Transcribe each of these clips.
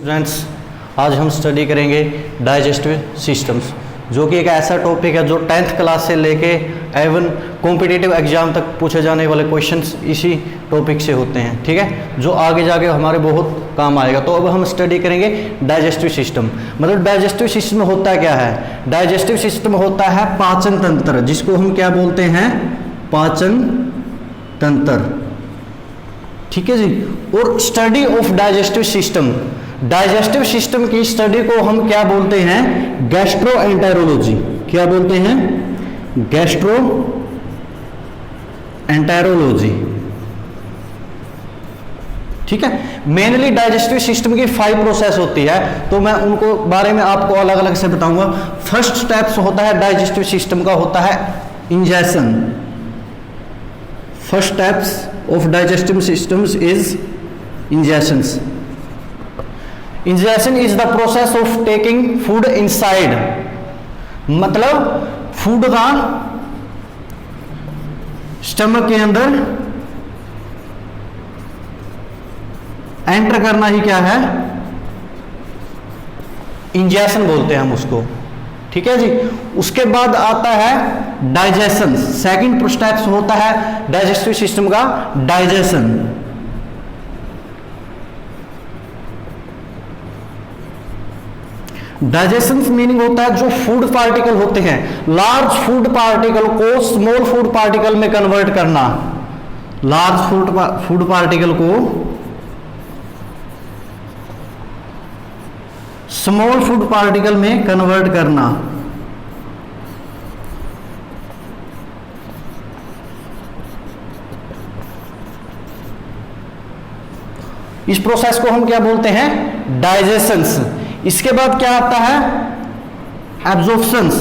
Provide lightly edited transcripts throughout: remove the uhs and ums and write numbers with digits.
Students, आज हम study करेंगे डाइजेस्टिव सिस्टम्स, जो कि एक ऐसा टॉपिक है जो 10th क्लास से लेके एवन कॉम्पिटिटिव एग्जाम तक पूछे जाने वाले क्वेश्चंस इसी टॉपिक से होते हैं। ठीक है, जो आगे जाके हमारे बहुत काम आएगा। तो अब हम स्टडी करेंगे डाइजेस्टिव सिस्टम। मतलब डाइजेस्टिव सिस्टम होता क्या है? डाइजेस्टिव सिस्टम होता है पाचन तंत्र, जिसको हम क्या बोलते हैं? पाचन तंत्र। ठीक है जी। और study of digestive system, digestive system की स्टडी को हम क्या बोलते हैं? गैस्ट्रोएंटेरोलॉजी। क्या बोलते हैं? गैस्ट्रोएंटेरोलॉजी। ठीक है। मेनली डाइजेस्टिव सिस्टम की 5 प्रोसेस होती है, तो मैं उनको बारे में आपको अलग अलग से बताऊंगा। फर्स्ट स्टेप्स होता है डाइजेस्टिव सिस्टम का, होता है ingestion. First steps of digestive systems is ingestions. Ingestion is the process of taking food inside. मतलब फूड का स्टमक के अंदर एंटर करना ही क्या है? इंजेशन बोलते हैं हम उसको। ठीक है जी। उसके बाद आता है डाइजेशन। सेकंड स्टेप्स होता है डाइजेस्टिव सिस्टम का डाइजेशन। डाइजेशन मीनिंग होता है जो फूड पार्टिकल होते हैं, लार्ज फूड पार्टिकल को स्मॉल फूड पार्टिकल में कन्वर्ट करना। लार्ज फूड पार्टिकल को स्मॉल फूड पार्टिकल में कन्वर्ट करना। इस प्रोसेस को हम क्या बोलते हैं? डाइजेशंस। इसके बाद क्या आता है? एब्जॉर्प्शंस।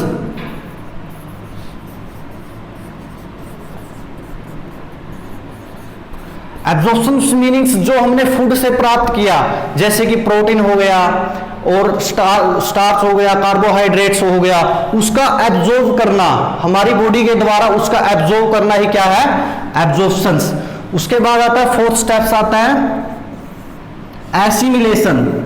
एब्जॉर्प्शंस मीनिंग्स जो हमने फूड से प्राप्त किया, जैसे कि प्रोटीन हो गया और स्टार्च हो गया, कार्बोहाइड्रेट्स हो गया, उसका एब्जॉर्ब करना, हमारी बॉडी के द्वारा उसका एब्जॉर्ब करना ही क्या है? एब्जॉर्प्शंस। उसके बाद आता है फोर्थ स्टेप्स आता है एसिमिलेशन।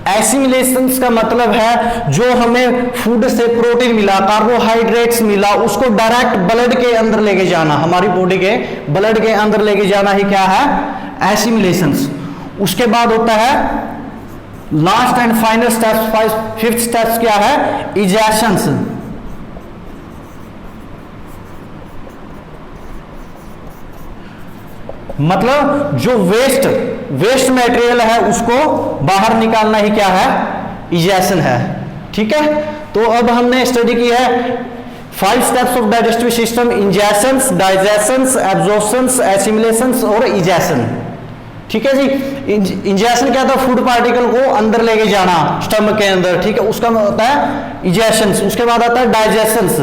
एसिमिलेशंस का मतलब है जो हमें फूड से प्रोटीन मिला, कार्बोहाइड्रेट्स मिला, उसको डायरेक्ट ब्लड के अंदर लेके जाना, हमारी बॉडी के ब्लड के अंदर लेके जाना ही क्या है? एसिमिलेशंस। उसके बाद होता है last and final steps, fifth steps क्या है? इजेशंस। मतलब जो वेस्ट मटेरियल है उसको बाहर निकालना ही क्या है? इजेशन है। ठीक है। तो अब हमने स्टडी की है 5 steps of digestive system: ingestions, digestions, absorptions, assimilations और इजेशन। ठीक है जी। इंजेशन क्या था? फूड पार्टिकल को अंदर लेके जाना स्टमक के अंदर। ठीक है। उसका होता है इजेशंस। उसके बाद आता है डाइजेशंस।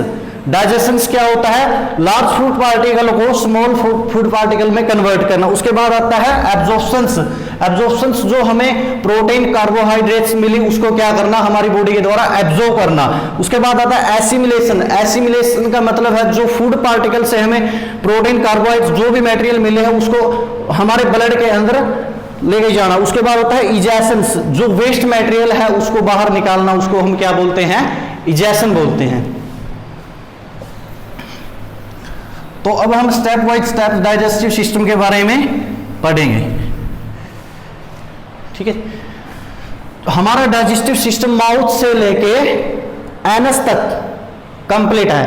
डाइजेशंस क्या होता है? लार्ज फूड पार्टिकल को स्मॉल फूड पार्टिकल में कन्वर्ट करना। उसके बाद आता है एब्जॉर्प्शंस। एब्जॉर्प्शंस जो हमें प्रोटीन कार्बोहाइड्रेट्स मिली उसको क्या करना? हमारी बॉडी के द्वारा एब्जॉर्ब करना। उसके बाद आता है एसिमिलेशन। एसिमिलेशन का मतलब है जो फूड पार्टिकल से हमें प्रोटीन कार्बोहाइड्रेट्स जो भी मटेरियल मिले हैं उसको हमारे ब्लड के अंदर लेके जाना। उसके बाद होता है इजेशंस, जो वेस्ट मटेरियल है उसको बाहर निकालना, उसको हम क्या बोलते हैं? इजेशन बोलते हैं। तो अब हम step wise step digestive system के बारे में पढ़ेंगे। ठीक है। तो हमारा डाइजेस्टिव सिस्टम माउथ से लेके एनस तक कंप्लीट है।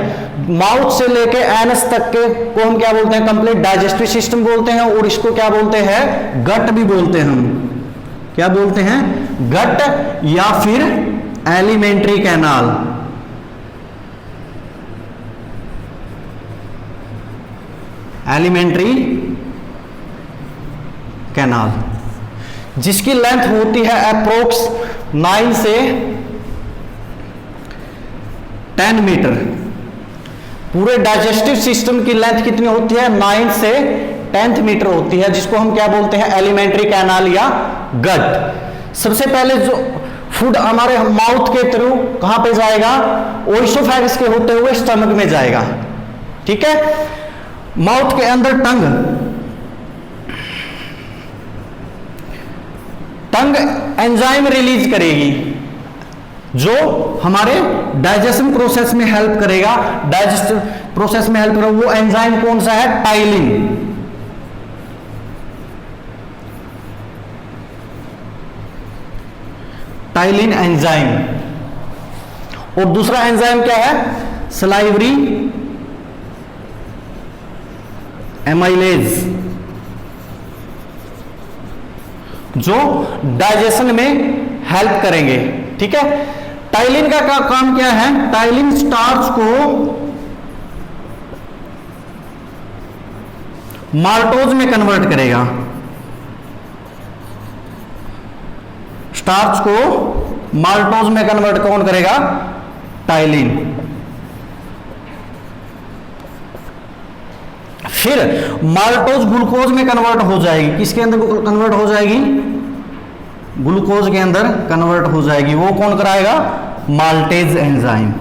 माउथ से लेके एनस तक के को हम क्या बोलते हैं? कंप्लीट डाइजेस्टिव सिस्टम बोलते हैं। और इसको क्या बोलते हैं? गट भी बोलते हैं। हम क्या बोलते हैं? गट या फिर एलिमेंट्री कैनाल। एलिमेंट्री कैनाल, जिसकी लेंथ होती है अप्रोक्स 9 से 10 मीटर। पूरे डाइजेस्टिव सिस्टम की लेंथ कितनी होती है? 9 से 10 मीटर होती है, जिसको हम क्या बोलते हैं? एलिमेंट्री कैनाल या गट। सबसे पहले जो फूड हमारे माउथ के थ्रू कहां पे जाएगा? ओइसोफेगस के होते हुए स्टमक में जाएगा। ठीक है। माउथ के अंदर टंग एंजाइम रिलीज करेगी जो हमारे डाइजेशन प्रोसेस में हेल्प करेगा। डाइजेस्टिव प्रोसेस में हेल्प करेगा वो एंजाइम कौन सा है? टाइलिन। Ptyalin enzyme. और दूसरा एंजाइम क्या है? सलाइवरी एमाइलेज, जो डाइजेशन में हेल्प करेंगे। ठीक है, टाइलिन का काम क्या है? टाइलिन स्टार्च को माल्टोज में कन्वर्ट करेगा। स्टार्च को माल्टोज में कन्वर्ट कौन करेगा? टाइलिन। फिर माल्टोज ग्लूकोज में कन्वर्ट हो जाएगी। किसके अंदर कन्वर्ट हो जाएगी? ग्लूकोज के अंदर कन्वर्ट हो जाएगी। वो कौन कराएगा? Maltase enzyme.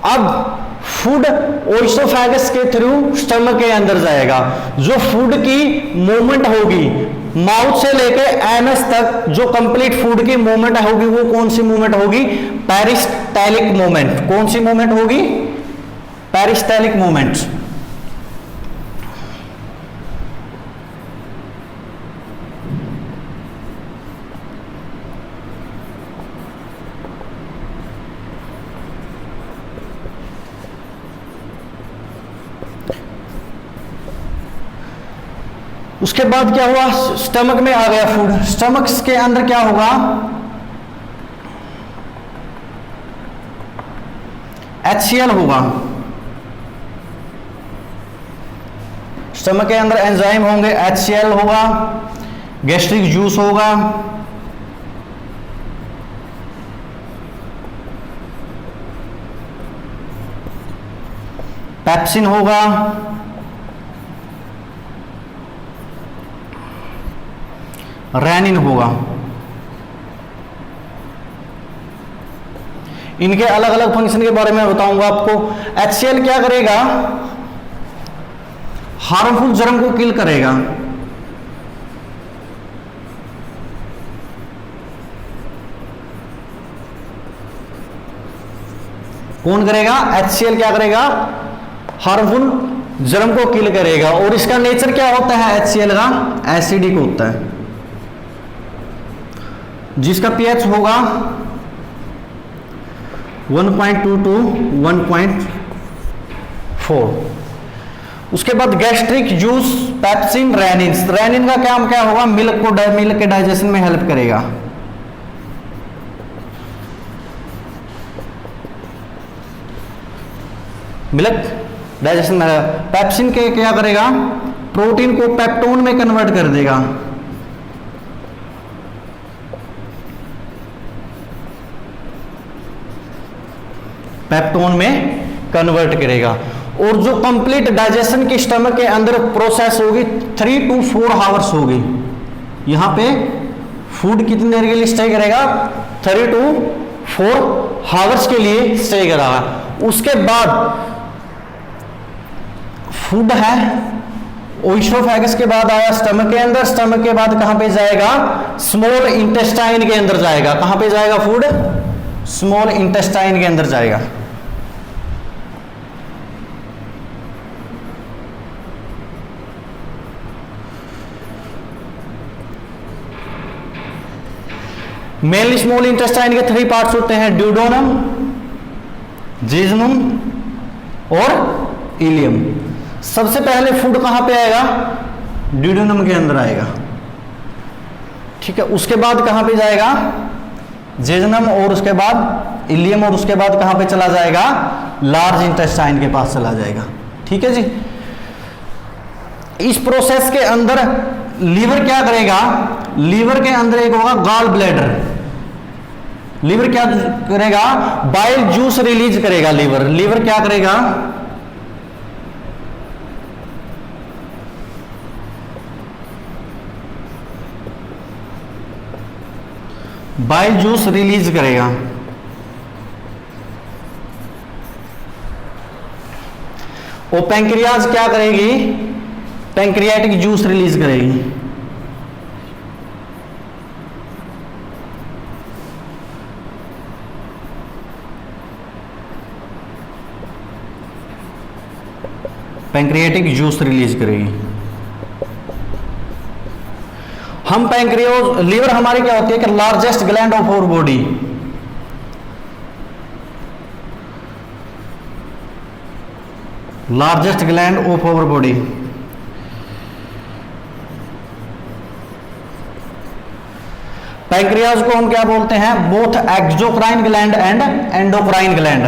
अब फूड ओइसोफेगस के थ्रू स्टमक के अंदर जाएगा। जो फूड की मूवमेंट होगी माउथ से लेके एनस तक, जो कंप्लीट फूड की मूवमेंट होगी वो कौन सी मूवमेंट होगी? Peristaltic movement. कौन सी मूवमेंट होगी? Peristaltic movement. उसके बाद क्या हुआ? स्टमक में आ गया फूड। स्टमक के अंदर क्या होगा? HCl होगा। स्टमक के अंदर एंजाइम होंगे, HCl होगा, गैस्ट्रिक जूस होगा, पेप्सिन होगा, रेनिन होगा। इनके अलग अलग फंक्शन के बारे में बताऊंगा आपको। HCl क्या करेगा? हार्मफुल जर्म को किल करेगा। कौन करेगा? HCl क्या करेगा? हार्मफुल जर्म को किल करेगा। और इसका नेचर क्या होता है? HCl का एसिडिक होता है, जिसका pH होगा 1.2 to 1.4। उसके बाद gastric juice, pepsin, rennin. Rennin का काम क्या होगा? मिल्क के डाइजेशन में हेल्प करेगा। मिल्क डाइजेशन में। पेप्सिन के क्या करेगा? प्रोटीन को पेप्टोन में कन्वर्ट कर देगा। पेप्टोन में कन्वर्ट करेगा। और जो कंप्लीट डाइजेशन की स्टमक के अंदर प्रोसेस होगी 3 to 4 आवर्स होगी। यहां पे फूड कितनी देर के लिए स्टे करेगा? 3 to 4 आवर्स के लिए स्टे करेगा। उसके बाद फूड है ओइसोफेगस के बाद आया स्टमक के अंदर। स्टमक के बाद कहां पे जाएगा? स्मॉल इंटेस्टाइन के अंदर जाएगा। कहां पे जाएगा फूड? स्मॉल इंटेस्टाइन के अंदर जाएगा। मेनली स्मॉल इंटेस्टाइन के 3 पार्ट्स होते हैं, ड्यूडेनम, जेजुनम और इलियम। सबसे पहले फूड कहां पे आएगा? ड्यूडेनम के अंदर आएगा। ठीक है, उसके बाद कहां पे जाएगा? जेजुनम, और उसके बाद इलियम, और उसके बाद कहां पे चला जाएगा? लार्ज इंटेस्टाइन के पास चला जाएगा। ठीक है जी। इस प्रोसेस के अंदर लीवर क्या करेगा? लीवर के अंदर एक होगा गॉल ब्लैडर। लीवर क्या करेगा? बाइल जूस रिलीज करेगा। लीवर क्या करेगा? बाइल जूस रिलीज करेगा। वो पैंक्रियाज क्या करेगी, पैंक्रियाटिक जूस रिलीज करेगी। पैंक्रियाटिक जूस रिलीज करेगी। हम पैंक्रियोज, लीवर हमारी क्या होती है कि largest gland of our body, largest gland of our body. Pancreas को हम क्या बोलते हैं, both exocrine gland and endocrine gland.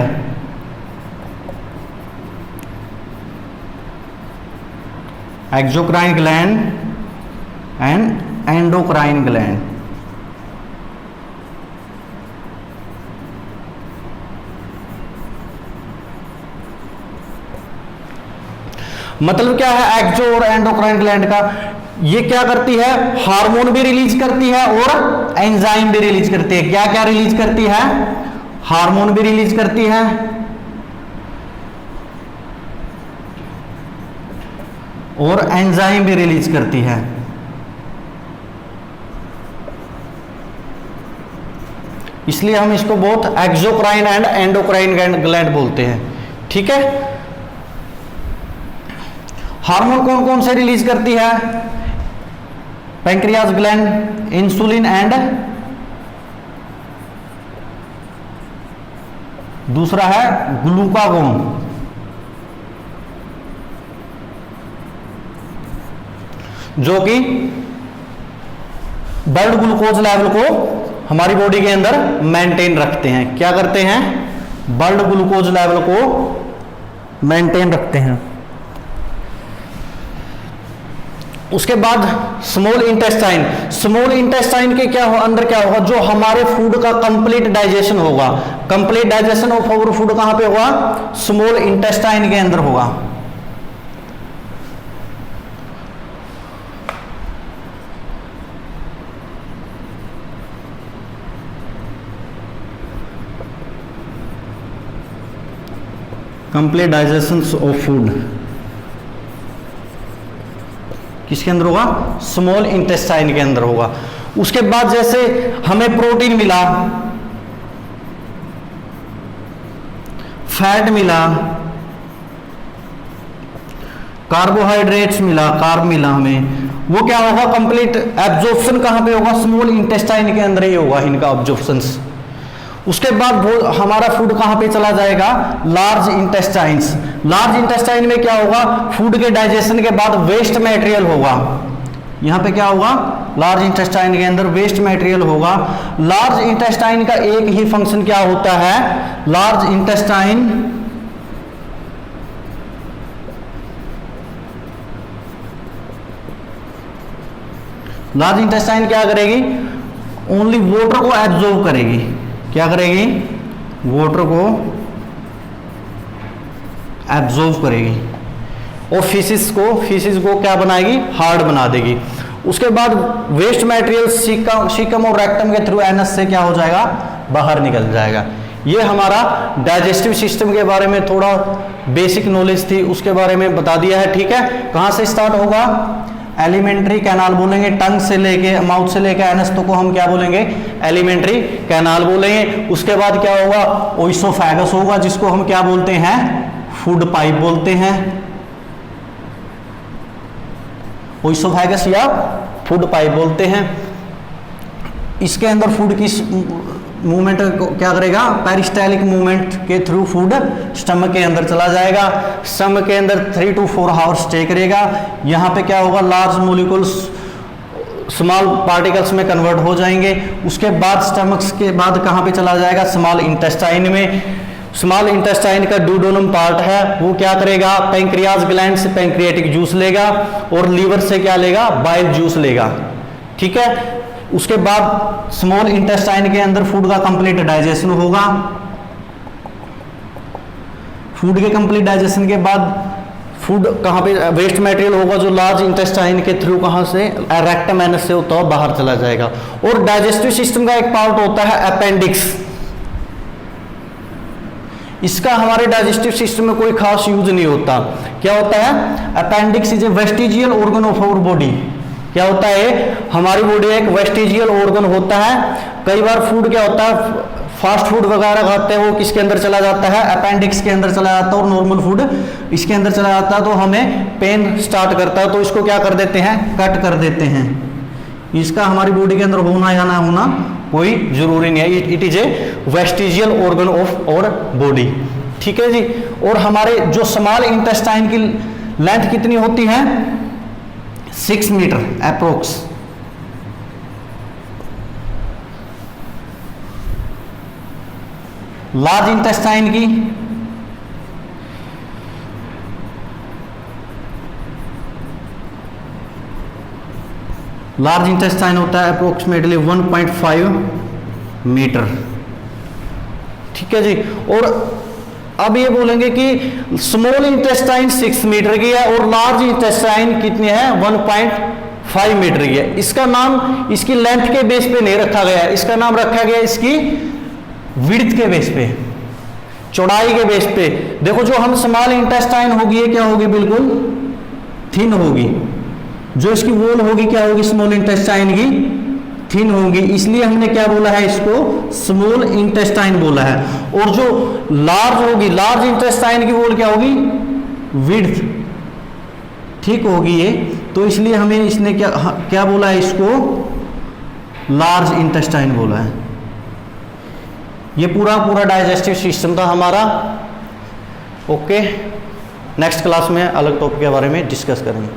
Exocrine gland and endocrine gland. मतलब क्या है एक्सो और एंडोक्राइन ग्लैंड का, ये क्या करती है, हार्मोन भी रिलीज करती है और एंजाइम भी रिलीज करती है। क्या क्या रिलीज करती है, हार्मोन भी रिलीज करती है और एंजाइम भी रिलीज करती है। इसलिए हम इसको बहुत एक्सोक्राइन एंड एंडोक्राइन ग्लैंड बोलते हैं। ठीक है, हार्मोन कौन कौन से रिलीज करती है, पैंक्रियाज ग्लैंड इंसुलिन एंड दूसरा है ग्लूकागोन। जो कि ब्लड ग्लूकोज लेवल को हमारी बॉडी के अंदर मेंटेन रखते हैं। क्या करते हैं, ब्लड ग्लूकोज लेवल को मेंटेन रखते हैं। उसके बाद स्मॉल इंटेस्टाइन, स्मॉल इंटेस्टाइन के क्या हो, अंदर क्या होगा, जो हमारे फूड का कंप्लीट डाइजेशन होगा। Complete digestion of our food कहां पे होगा, स्मॉल इंटेस्टाइन के अंदर होगा। कंप्लीट डाइजेशन ऑफ फूड किसके अंदर होगा, स्मॉल इंटेस्टाइन के अंदर होगा। उसके बाद जैसे हमें प्रोटीन मिला, फैट मिला, कार्बोहाइड्रेट्स मिला, कार्ब मिला, हमें वो क्या होगा, कंप्लीट एब्जॉर्प्शन कहां पे होगा, स्मॉल इंटेस्टाइन के अंदर ही होगा इनका एब्जॉर्प्शन। उसके बाद हमारा फूड कहां पे चला जाएगा, लार्ज इंटेस्टाइन्स। लार्ज इंटेस्टाइन में क्या होगा, फूड के डाइजेशन के बाद वेस्ट मटेरियल होगा। यहां पे क्या होगा, लार्ज इंटेस्टाइन के अंदर वेस्ट मटेरियल होगा। लार्ज इंटेस्टाइन का एक ही फंक्शन क्या होता है, लार्ज इंटेस्टाइन क्या करेगी, ओनली वाटर को एब्जॉर्ब करेगी। क्या करेगी, वाटर को एब्जॉर्ब करेगी और फिशिस को क्या बनाएगी, हार्ड बना देगी। उसके बाद वेस्ट मटेरियल सीकम और रेक्टम के थ्रू एनस से क्या हो जाएगा, बाहर निकल जाएगा। ये हमारा डाइजेस्टिव सिस्टम के बारे में थोड़ा बेसिक नॉलेज थी, उसके बारे में बता दिया है। ठीक है, कहां से स्टार्ट होगा, एलिमेंट्री कैनाल बोलेंगे, टंग से लेके माउथ से लेके एनस तो को हम क्या बोलेंगे, एलिमेंट्री कैनाल बोलेंगे। उसके बाद क्या होगा, ओइसोफेगस होगा, जिसको हम क्या बोलते हैं, फूड पाइप बोलते हैं। ओइसोफेगस या फूड पाइप बोलते हैं। इसके अंदर फूड की मूवमेंट क्या करेगा, पेरिस्टालिक मूवमेंट के थ्रू फूड स्टमक के अंदर चला जाएगा। स्टमक के अंदर 3 to 4 आवर्स स्टे करेगा। यहाँ पे क्या होगा, लार्ज मोलिकुल्स स्मॉल पार्टिकल्स में कन्वर्ट हो जाएंगे। उसके बाद स्टमक के बाद कहाँ पे चला जाएगा, स्मॉल इंटेस्टाइन में। स्मॉल इंटेस्टाइन का ड्यूडेनम पार्ट है, वो क्या करेगा, पैंक्रियाज ग्लैंड से पैंक्रियाटिक जूस लेगा और लीवर से क्या लेगा, बाइल जूस लेगा। ठीक है, उसके बाद स्मॉल इंटेस्टाइन के अंदर फूड का कंप्लीट डाइजेशन होगा। फूड के कंप्लीट डाइजेशन के बाद फूड कहाँ पे, वेस्ट मटेरियल होगा जो लार्ज इंटेस्टाइन के थ्रू कहाँ से, रेक्टम एनस से होता हुआ बाहर चला जाएगा। और डाइजेस्टिव सिस्टम का एक पार्ट होता है अपेंडिक्स। इसका हमारे डाइजेस्टिव सिस्टम में कोई खास यूज नहीं होता। क्या होता है? Appendix is a vestigial organ of our body. क्या होता है? हमारी बॉडी एक वेस्टिजियल ऑर्गन होता है। कई बार फूड क्या होता है, फास्ट फूड वगैरह खाते हैं, वो किसके अंदर चला जाता है? अपेंडिक्स के अंदर चला जाता है, और नॉर्मल फूड इसके अंदर चला जाता है, तो हमें पेन स्टार्ट करता है, तो इसको क्या कर देते हैं? कट कर देते हैं। इसका हमारी बॉडी के अंदर होना या ना होना कोई जरूरी नहीं है। It is a vestigial organ of our body. ठीक है जी। और हमारे जो स्मॉल इंटेस्टाइन की लेंथ कितनी होती है? 6 मीटर अप्रोक्स। लार्ज इंटेस्टाइन की होता है अप्रोक्सीमेटली 1.5 मीटर। ठीक है जी। और अब ये बोलेंगे कि स्मॉल इंटेस्टाइन 6 मीटर की है और लार्ज इंटेस्टाइन कितनी है? 1.5 मीटर की है। इसका नाम इसकी लेंथ के बेस पे नहीं रखा गया, इसका नाम रखा गया इसकी विड्थ के बेस पे, चौड़ाई के बेस पे। देखो जो हम स्मॉल इंटेस्टाइन होगी ये क्या होगी? बिल्कुल थिन होगी। जो इसकी वॉल होगी क्या होगी? स्मॉल इंटेस्टाइन की थिन होगी, इसलिए हमने क्या बोला है? इसको स्मॉल इंटेस्टाइन बोला है। और जो लार्ज होगी, लार्ज इंटेस्टाइन की वॉल क्या होगी? विड्थ ठीक होगी ये, तो इसलिए हमें इसने क्या बोला है? इसको लार्ज इंटेस्टाइन बोला है। ये पूरा डाइजेस्टिव सिस्टम था हमारा। ओके, नेक्स्ट क्लास में अलग टॉपिक के बारे में डिस्कस करेंगे।